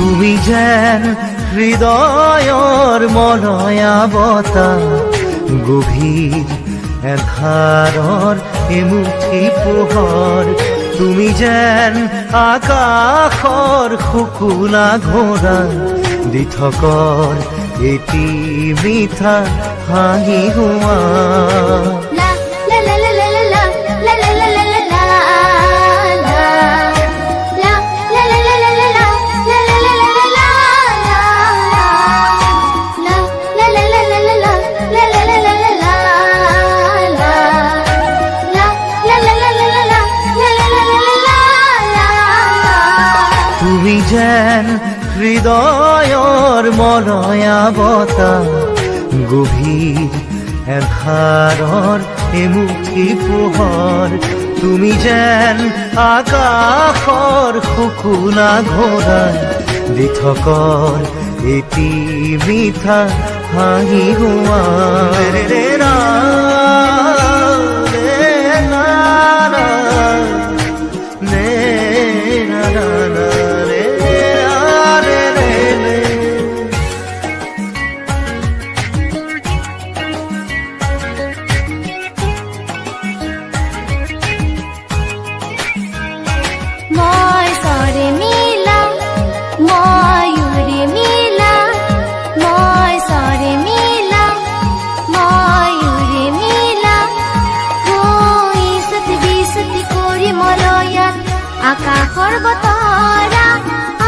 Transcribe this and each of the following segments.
তুমি যেন হৃদয়ৰ মলয়া বতাহ, গভীৰ এন্ধাৰৰ এমুঠি পোহৰ। তুমি যেন আকাশৰ শুকুলা ঘোঁৰা, দি থকৰ এটি মিঠা হাঁহি হোৱা। তুমি যেন হৃদয়ৰ মলয়া বতাহ, গভীৰ এন্ধাৰৰ এমুঠি পোহৰ। তুমি যেন আকাশৰ শুকুলা ঘোঁৰা, দি থকৰ এটি মিঠা হাঁহি হোৱা। আকাশৰ বতৰা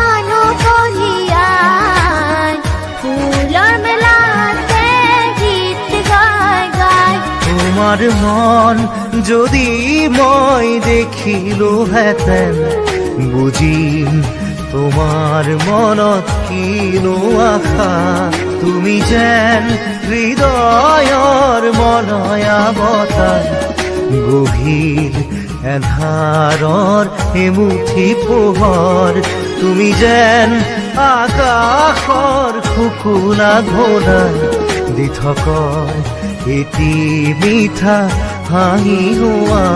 আনো কঢ়িয়াই, ফুলৰ মেলাতে গীত গাই গাই। তোমাৰ মন যদি মই দেখিলোহেঁতেন, বুজিম তোমাৰ মনত কিনো আশা। তুমি যেন হৃদয়ৰ মলয়া বতাহ, গভীৰ এন্ধাৰৰ এমুঠি পোহৰ। তুমি যেন আকাশৰ শুকুলা ঘোঁৰা, দি থকৰ এটি মিঠা হাঁহি হোৱা।